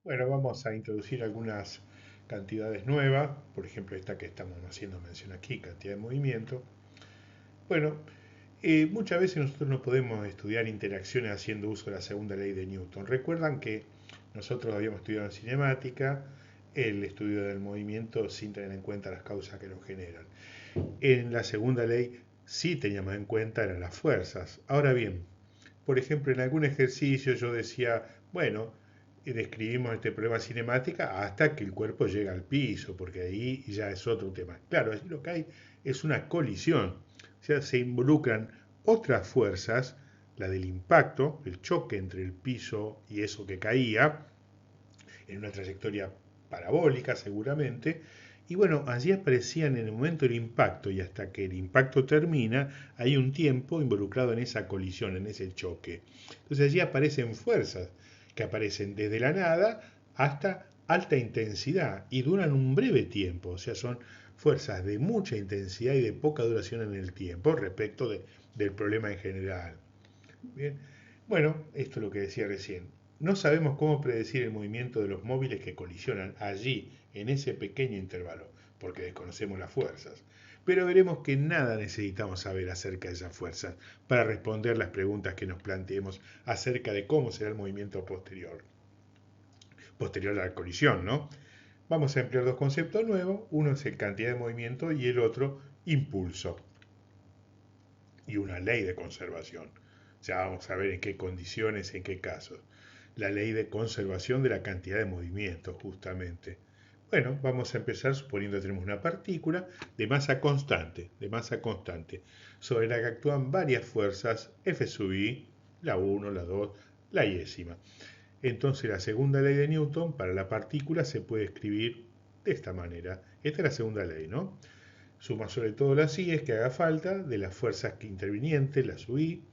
Bueno, vamos a introducir algunas cantidades nuevas, por ejemplo esta que estamos haciendo mención aquí, cantidad de movimiento. Bueno, muchas veces nosotros no podemos estudiar interacciones haciendo uso de la segunda ley de Newton. Recuerdan que nosotros habíamos estudiado en cinemática el estudio del movimiento sin tener en cuenta las causas que lo generan. En la segunda ley sí teníamos en cuenta eran las fuerzas. Ahora bien, por ejemplo, en algún ejercicio yo decía, bueno, describimos este problema cinemática hasta que el cuerpo llega al piso, porque ahí ya es otro tema. Claro, allí lo que hay es una colisión, o sea, se involucran otras fuerzas, la del impacto, el choque entre el piso y eso que caía, en una trayectoria parabólica seguramente, y bueno, allí aparecían en el momento del impacto y hasta que el impacto termina, hay un tiempo involucrado en esa colisión, en ese choque. Entonces allí aparecen fuerzas que aparecen desde la nada hasta alta intensidad y duran un breve tiempo, o sea, son fuerzas de mucha intensidad y de poca duración en el tiempo respecto del problema en general. Bien. Bueno, esto es lo que decía recién. No sabemos cómo predecir el movimiento de los móviles que colisionan allí, en ese pequeño intervalo, porque desconocemos las fuerzas. Pero veremos que nada necesitamos saber acerca de esas fuerzas para responder las preguntas que nos planteemos acerca de cómo será el movimiento posterior a la colisión, ¿no? Vamos a emplear dos conceptos nuevos, uno es el cantidad de movimiento y el otro impulso y una ley de conservación. Ya vamos a ver en qué condiciones, en qué casos. La ley de conservación de la cantidad de movimiento, justamente. Bueno, vamos a empezar suponiendo que tenemos una partícula de masa constante, sobre la que actúan varias fuerzas F sub i, la 1, la 2, la yésima. Entonces la segunda ley de Newton para la partícula se puede escribir de esta manera. Esta es la segunda ley, ¿no? Suma sobre todo las es que haga falta de las fuerzas que intervinientes, la sub i,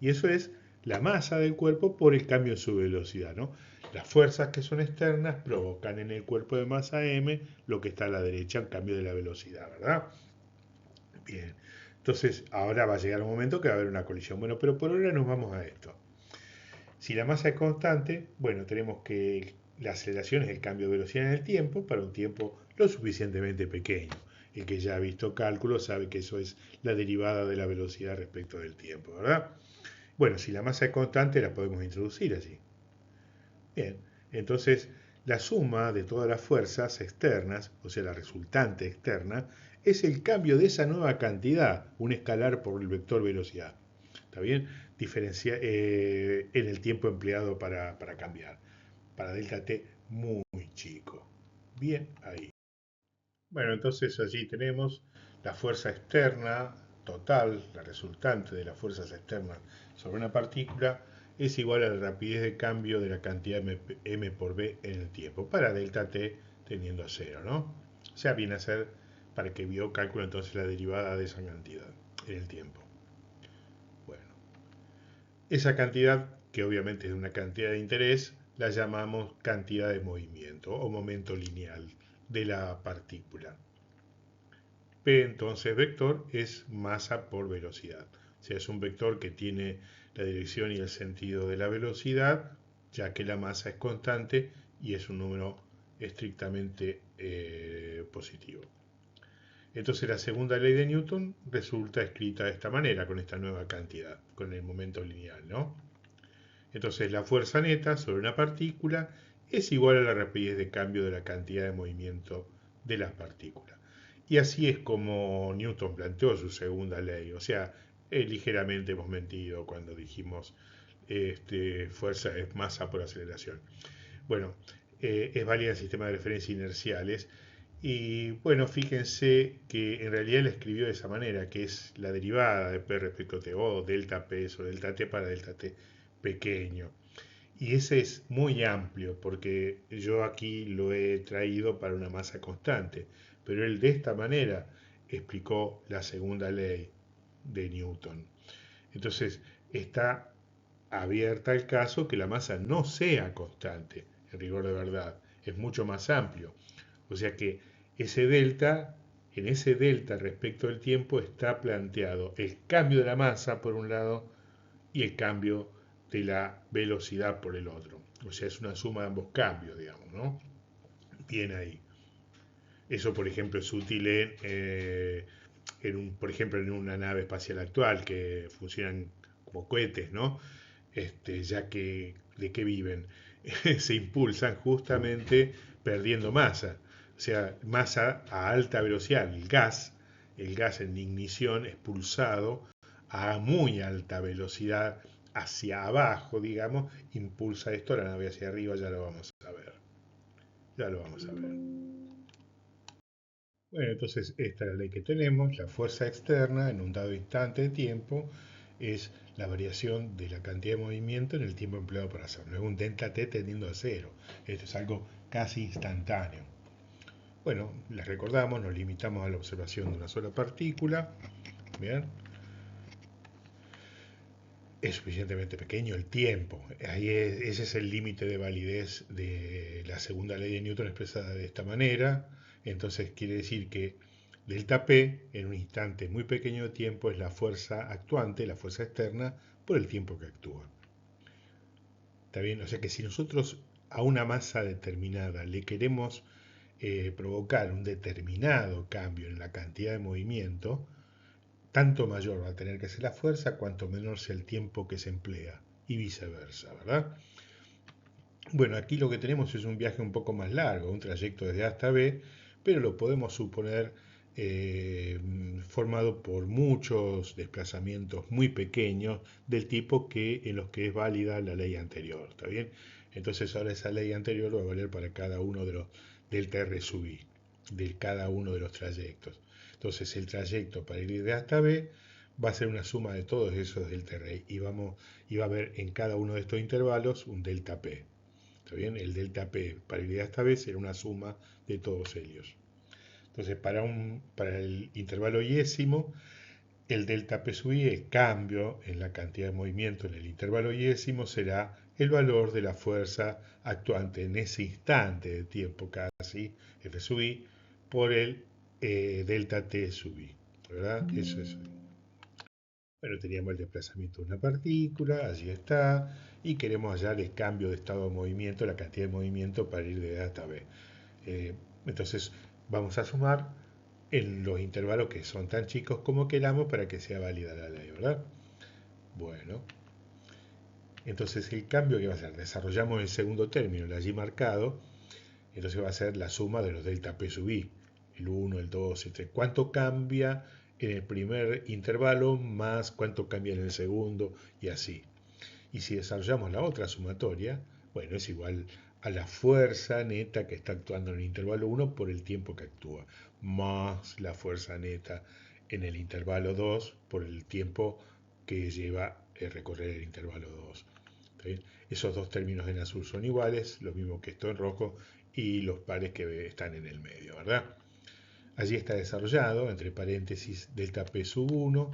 y eso es la masa del cuerpo por el cambio en su velocidad, ¿no? Las fuerzas que son externas provocan en el cuerpo de masa m lo que está a la derecha, el cambio de la velocidad, ¿verdad? Bien, entonces ahora va a llegar un momento que va a haber una colisión. Bueno, pero por ahora nos vamos a esto. Si la masa es constante, bueno, tenemos que la aceleración es el cambio de velocidad en el tiempo para un tiempo lo suficientemente pequeño. El que ya ha visto cálculos sabe que eso es la derivada de la velocidad respecto del tiempo, ¿verdad? Bueno, si la masa es constante, la podemos introducir allí. Bien, entonces la suma de todas las fuerzas externas, o sea, la resultante externa, es el cambio de esa nueva cantidad, un escalar por el vector velocidad. ¿Está bien? Diferencia en el tiempo empleado para cambiar. Para delta t muy chico. Bien, ahí. Bueno, entonces allí tenemos la fuerza externa total, la resultante de las fuerzas externas sobre una partícula, es igual a la rapidez de cambio de la cantidad m por b en el tiempo, para delta t tendiendo a cero, ¿no? O sea, viene a ser, para que vio cálculo entonces la derivada de esa cantidad en el tiempo. Bueno, esa cantidad, que obviamente es una cantidad de interés, la llamamos cantidad de movimiento o momento lineal de la partícula. P entonces vector es masa por velocidad. O sea, es un vector que tiene la dirección y el sentido de la velocidad, ya que la masa es constante y es un número estrictamente positivo. Entonces la segunda ley de Newton resulta escrita de esta manera, con esta nueva cantidad, con el momento lineal, ¿no? Entonces la fuerza neta sobre una partícula es igual a la rapidez de cambio de la cantidad de movimiento de las partículas. Y así es como Newton planteó su segunda ley. O sea, ligeramente hemos mentido cuando dijimos fuerza es masa por aceleración. Bueno, es válida en sistemas de referencia inerciales. Y bueno, fíjense que en realidad él escribió de esa manera, que es la derivada de P respecto a T, o delta P sobre delta T para delta T pequeño. Y ese es muy amplio, porque yo aquí lo he traído para una masa constante, pero él de esta manera explicó la segunda ley de Newton. Entonces, está abierta el caso que la masa no sea constante, en rigor de verdad, es mucho más amplio. O sea que ese delta, en ese delta respecto del tiempo está planteado el cambio de la masa por un lado y el cambio de la velocidad por el otro. O sea, es una suma de ambos cambios, digamos, ¿no? Bien ahí. Eso, por ejemplo, es útil por ejemplo, en una nave espacial actual que funcionan como cohetes, ¿no? Ya que de qué viven, se impulsan justamente perdiendo masa, o sea, masa a alta velocidad, el gas en ignición expulsado a muy alta velocidad hacia abajo, digamos, impulsa esto, la nave hacia arriba, ya lo vamos a ver, ya lo vamos a ver. Bueno, entonces esta es la ley que tenemos, la fuerza externa en un dado instante de tiempo es la variación de la cantidad de movimiento en el tiempo empleado para hacerlo. Es un delta t tendiendo a cero. Esto es algo casi instantáneo. Bueno, les recordamos, nos limitamos a la observación de una sola partícula. Bien, es suficientemente pequeño el tiempo. Ese es el límite de validez de la segunda ley de Newton expresada de esta manera. Entonces quiere decir que delta P en un instante muy pequeño de tiempo es la fuerza actuante, la fuerza externa, por el tiempo que actúa. ¿Está bien? O sea que si nosotros a una masa determinada le queremos provocar un determinado cambio en la cantidad de movimiento, tanto mayor va a tener que ser la fuerza cuanto menor sea el tiempo que se emplea y viceversa, ¿verdad? Bueno, aquí lo que tenemos es un viaje un poco más largo, un trayecto desde A hasta B, pero lo podemos suponer eh, formado por muchos desplazamientos muy pequeños del tipo que en los que es válida la ley anterior, ¿está bien? Entonces ahora esa ley anterior va a valer para cada uno de los del TR sub I, de cada uno de los trayectos. Entonces el trayecto para ir de A hasta B va a ser una suma de todos esos delta R y va a haber en cada uno de estos intervalos un delta P. ¿Está bien? El delta P para ir de A hasta B será una suma de todos ellos. Entonces, para el intervalo yésimo, el delta P sub i, el cambio en la cantidad de movimiento en el intervalo yésimo, será el valor de la fuerza actuante en ese instante de tiempo casi, F sub i, por el delta T sub i. ¿Verdad? Eso es. Bueno, teníamos el desplazamiento de una partícula, allí está, y queremos hallar el cambio de estado de movimiento, la cantidad de movimiento para ir de A hasta B. Entonces, vamos a sumar en los intervalos que son tan chicos como queramos para que sea válida la ley, ¿verdad? Bueno, entonces el cambio que va a ser, desarrollamos el segundo término, el allí marcado, entonces va a ser la suma de los delta P sub i, el 1, el 2, el 3. ¿Cuánto cambia en el primer intervalo más cuánto cambia en el segundo y así? Y si desarrollamos la otra sumatoria, bueno, es igual a la fuerza neta que está actuando en el intervalo 1 por el tiempo que actúa, más la fuerza neta en el intervalo 2 por el tiempo que lleva recorrer el intervalo 2. Esos dos términos en azul son iguales, lo mismo que esto en rojo, y los pares que están en el medio, ¿verdad? Allí está desarrollado, entre paréntesis, delta P sub 1,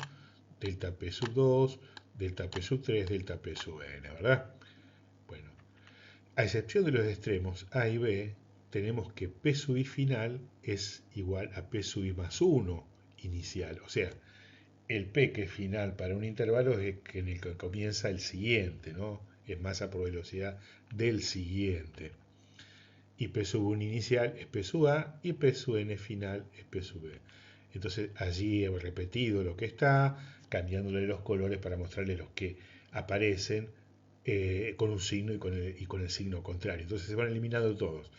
delta P sub 2, delta P sub 3, delta P sub n, ¿verdad? Bueno, a excepción de los extremos A y B, tenemos que P sub i final es igual a P sub i más 1 inicial. O sea, el P que es final para un intervalo es en el que comienza el siguiente, ¿no? Es masa por velocidad del siguiente. Y P sub 1 inicial es P sub A y P sub n final es P sub B. Entonces allí he repetido lo que está, cambiándole los colores para mostrarles los que aparecen con un signo y con el signo contrario. Entonces se van eliminando todos.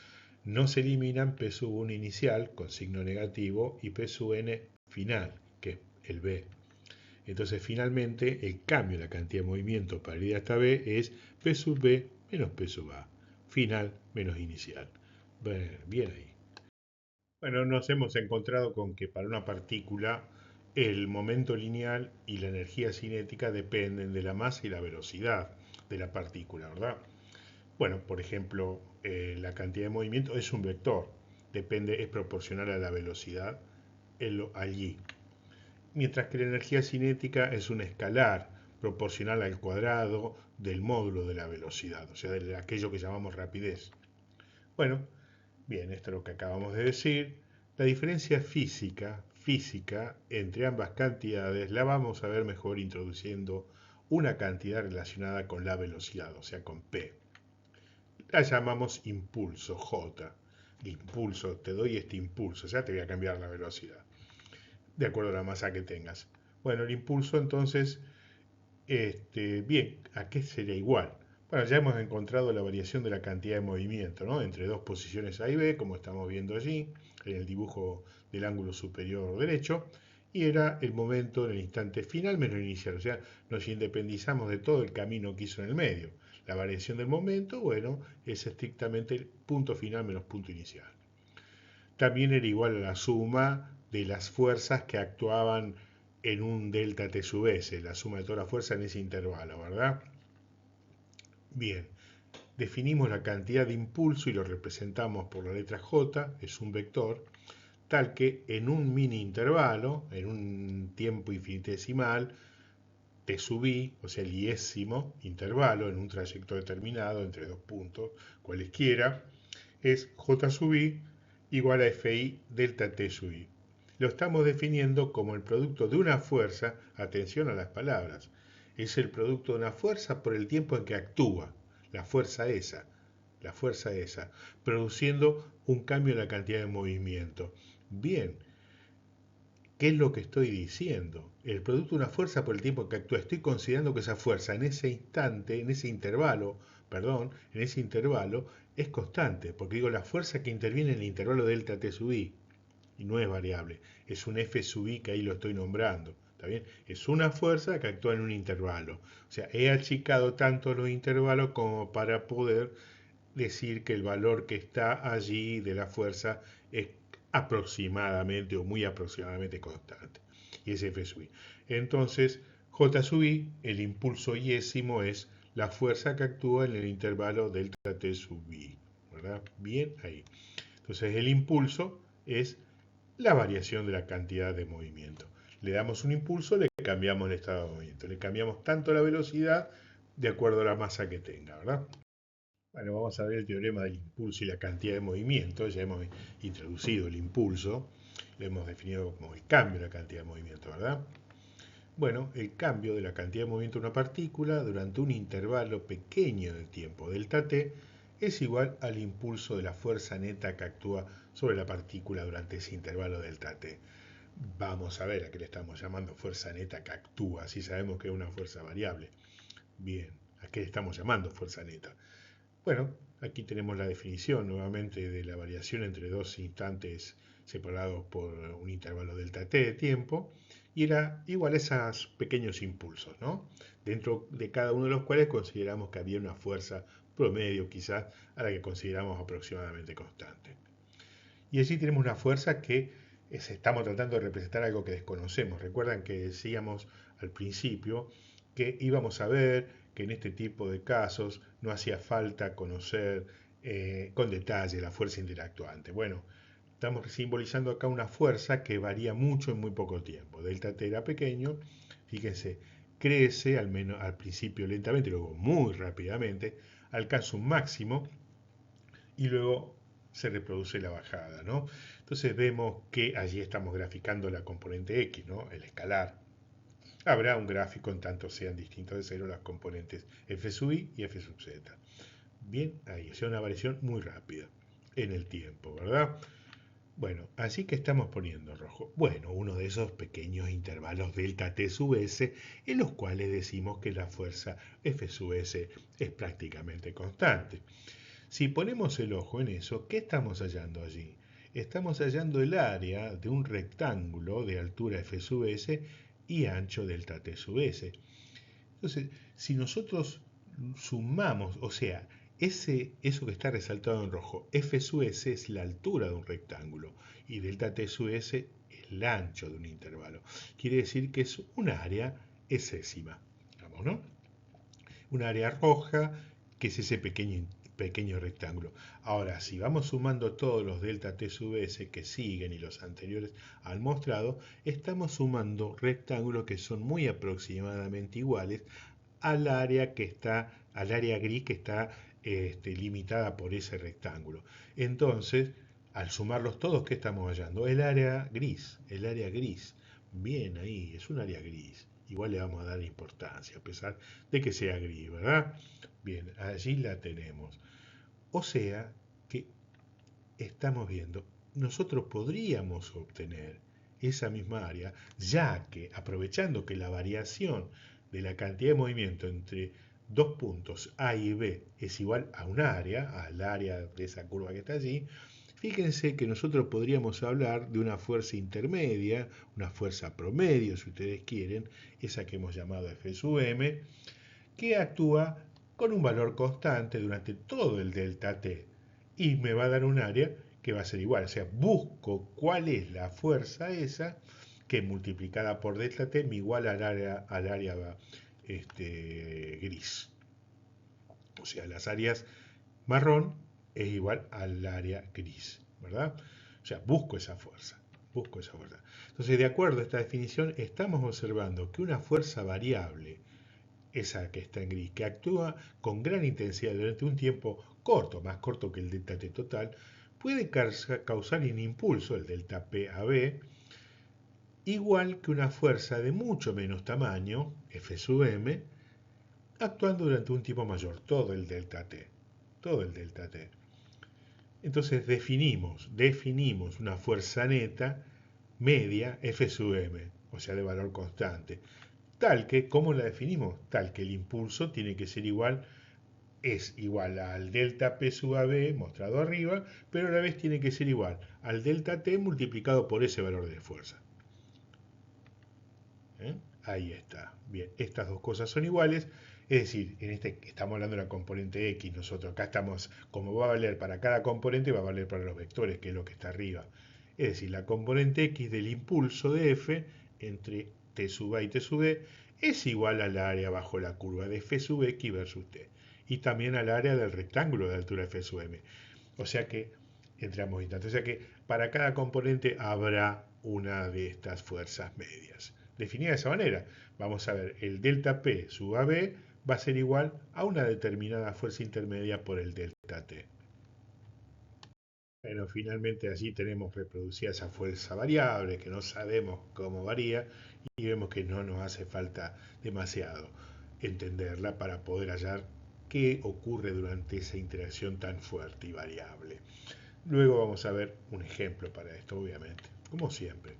No se eliminan P sub 1 inicial con signo negativo y P sub n final, que es el B. Entonces finalmente el cambio en la cantidad de movimiento para ir hasta B es P sub B menos P sub A. Final menos inicial. Bien ahí. Bueno, nos hemos encontrado con que para una partícula el momento lineal y la energía cinética dependen de la masa y la velocidad de la partícula, ¿verdad? Bueno, por ejemplo, la cantidad de movimiento es un vector, es proporcional a la velocidad allí. Mientras que la energía cinética es un escalar, proporcional al cuadrado del módulo de la velocidad, o sea, de aquello que llamamos rapidez. Bueno, bien, esto es lo que acabamos de decir. La diferencia física entre ambas cantidades la vamos a ver mejor introduciendo una cantidad relacionada con la velocidad, o sea, con P. la llamamos impulso, J. Impulso, te doy este impulso, o sea, te voy a cambiar la velocidad, de acuerdo a la masa que tengas. Bueno, el impulso entonces, bien, ¿a qué sería igual? Bueno, ya hemos encontrado la variación de la cantidad de movimiento, ¿no? Entre dos posiciones A y B, como estamos viendo allí, en el dibujo del ángulo superior derecho, y era el momento en el instante final menos inicial, o sea, nos independizamos de todo el camino que hizo en el medio. La variación del momento, bueno, es estrictamente el punto final menos punto inicial. También era igual a la suma de las fuerzas que actuaban en un delta T sub S, la suma de todas las fuerzas en ese intervalo, ¿verdad? Bien, definimos la cantidad de impulso y lo representamos por la letra J, es un vector, tal que en un mini intervalo, en un tiempo infinitesimal, T sub i, o sea, el iésimo intervalo, en un trayecto determinado entre dos puntos, cualesquiera, es J sub i igual a Fi delta T sub i. Lo estamos definiendo como el producto de una fuerza, atención a las palabras, es el producto de una fuerza por el tiempo en que actúa, la fuerza esa, la fuerza esa, produciendo un cambio en la cantidad de movimiento. Bien, ¿qué es lo que estoy diciendo? El producto de una fuerza por el tiempo que actúa. Estoy considerando que esa fuerza en ese instante, en ese intervalo, perdón, en ese intervalo es constante, porque digo la fuerza que interviene en el intervalo delta T sub i, y no es variable, es un F sub i que ahí lo estoy nombrando. ¿Está bien? Es una fuerza que actúa en un intervalo. O sea, he achicado tanto los intervalos como para poder decir que el valor que está allí de la fuerza es aproximadamente o muy aproximadamente constante. Y es F sub i. Entonces, J sub i, el impulso iésimo, es la fuerza que actúa en el intervalo delta T sub i. ¿Verdad? Bien ahí. Entonces, el impulso es la variación de la cantidad de movimiento. Le damos un impulso, le cambiamos el estado de movimiento. Le cambiamos tanto la velocidad de acuerdo a la masa que tenga, ¿verdad? Bueno, vamos a ver el teorema del impulso y la cantidad de movimiento. Ya hemos introducido el impulso, lo hemos definido como el cambio de la cantidad de movimiento, ¿verdad? Bueno, el cambio de la cantidad de movimiento de una partícula durante un intervalo pequeño de tiempo, delta t, es igual al impulso de la fuerza neta que actúa sobre la partícula durante ese intervalo delta t. Vamos a ver a qué le estamos llamando fuerza neta que actúa, si sabemos que es una fuerza variable. Bien, ¿a qué le estamos llamando fuerza neta? Bueno, aquí tenemos la definición nuevamente de la variación entre dos instantes separados por un intervalo delta t de tiempo, y era igual a esos pequeños impulsos, ¿no? Dentro de cada uno de los cuales consideramos que había una fuerza promedio quizás a la que consideramos aproximadamente constante. Y allí tenemos una fuerza que estamos tratando de representar algo que desconocemos. Recuerdan que decíamos al principio que íbamos a ver que en este tipo de casos no hacía falta conocer con detalle la fuerza interactuante. Bueno, estamos simbolizando acá una fuerza que varía mucho en muy poco tiempo. Delta T era pequeño, fíjense, crece al menos al principio lentamente, luego muy rápidamente, alcanza un máximo y luego se reproduce la bajada, ¿no? Entonces vemos que allí estamos graficando la componente X, ¿no? El escalar. Habrá un gráfico en tanto sean distintos de cero las componentes f sub i y f sub z. Bien, ahí, o sea, una variación muy rápida en el tiempo, ¿verdad? Bueno, así que estamos poniendo rojo. Bueno, uno de esos pequeños intervalos delta t sub s en los cuales decimos que la fuerza f sub s es prácticamente constante. Si ponemos el ojo en eso, ¿qué estamos hallando allí? Estamos hallando el área de un rectángulo de altura f sub s y ancho delta t sub s. Entonces, si nosotros sumamos, o sea, eso que está resaltado en rojo, f sub s es la altura de un rectángulo y delta t sub s el ancho de un intervalo. Quiere decir que es un área esésima, digamos, ¿no? Un área roja, que es ese pequeño rectángulo. Ahora, si vamos sumando todos los delta t sub s que siguen y los anteriores al mostrado, estamos sumando rectángulos que son muy aproximadamente iguales al área gris que está limitada por ese rectángulo. Entonces, al sumarlos todos, ¿qué estamos hallando? El área gris, el área gris. Bien ahí, es un área gris. Igual le vamos a dar importancia, a pesar de que sea gris, ¿verdad? Bien, allí la tenemos. O sea que estamos viendo, nosotros podríamos obtener esa misma área, ya que aprovechando que la variación de la cantidad de movimiento entre dos puntos A y B es igual a un área, al área de esa curva que está allí, fíjense que nosotros podríamos hablar de una fuerza intermedia, una fuerza promedio, si ustedes quieren, esa que hemos llamado F sub m, que actúa con un valor constante durante todo el delta t y me va a dar un área que va a ser igual. O sea, busco cuál es la fuerza esa que multiplicada por delta t me iguala al área gris. O sea, las áreas marrón es igual al área gris, ¿verdad? O sea, busco esa fuerza. Busco esa fuerza. Entonces, de acuerdo a esta definición, estamos observando que una fuerza variable, esa que está en gris, que actúa con gran intensidad durante un tiempo corto, más corto que el delta T total, puede causar un impulso, el delta P a B, igual que una fuerza de mucho menos tamaño, F sub m, actuando durante un tiempo mayor, todo el delta T. Todo el delta T. Entonces definimos una fuerza neta media F sub m, o sea, de valor constante. Tal que, ¿cómo la definimos? Tal que el impulso tiene que ser es igual al delta P sub AB mostrado arriba, pero a la vez tiene que ser igual al delta T multiplicado por ese valor de fuerza. ¿Eh? Ahí está. Bien, estas dos cosas son iguales. Es decir, estamos hablando de la componente X. Nosotros acá estamos, como va a valer para cada componente, va a valer para los vectores, que es lo que está arriba. Es decir, la componente X del impulso de F entre T sub A y T sub B es igual al área bajo la curva de F sub X versus T. Y también al área del rectángulo de altura F sub M. O sea que, entre ambos instantes, o sea que para cada componente habrá una de estas fuerzas medias. Definida de esa manera, vamos a ver, el delta P sub AB va a ser igual a una determinada fuerza intermedia por el delta T. Bueno, finalmente allí tenemos reproducida esa fuerza variable que no sabemos cómo varía y vemos que no nos hace falta demasiado entenderla para poder hallar qué ocurre durante esa interacción tan fuerte y variable. Luego vamos a ver un ejemplo para esto, obviamente, como siempre.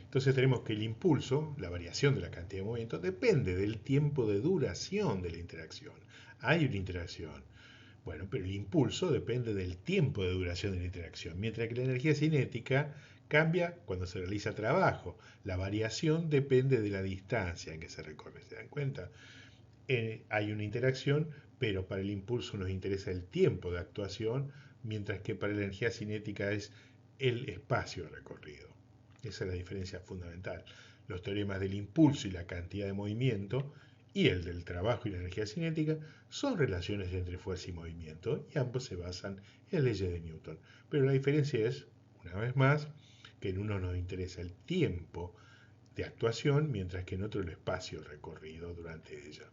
Entonces tenemos que el impulso, la variación de la cantidad de movimiento, depende del tiempo de duración de la interacción. Hay una interacción. Bueno, pero el impulso depende del tiempo de duración de la interacción, mientras que la energía cinética cambia cuando se realiza trabajo. La variación depende de la distancia en que se recorre. ¿Se dan cuenta? Hay una interacción, pero para el impulso nos interesa el tiempo de actuación, mientras que para la energía cinética es el espacio recorrido. Esa es la diferencia fundamental. Los teoremas del impulso y la cantidad de movimiento y el del trabajo y la energía cinética son relaciones entre fuerza y movimiento y ambos se basan en leyes de Newton. Pero la diferencia es, una vez más, que en uno nos interesa el tiempo de actuación, mientras que en otro el espacio recorrido durante ella.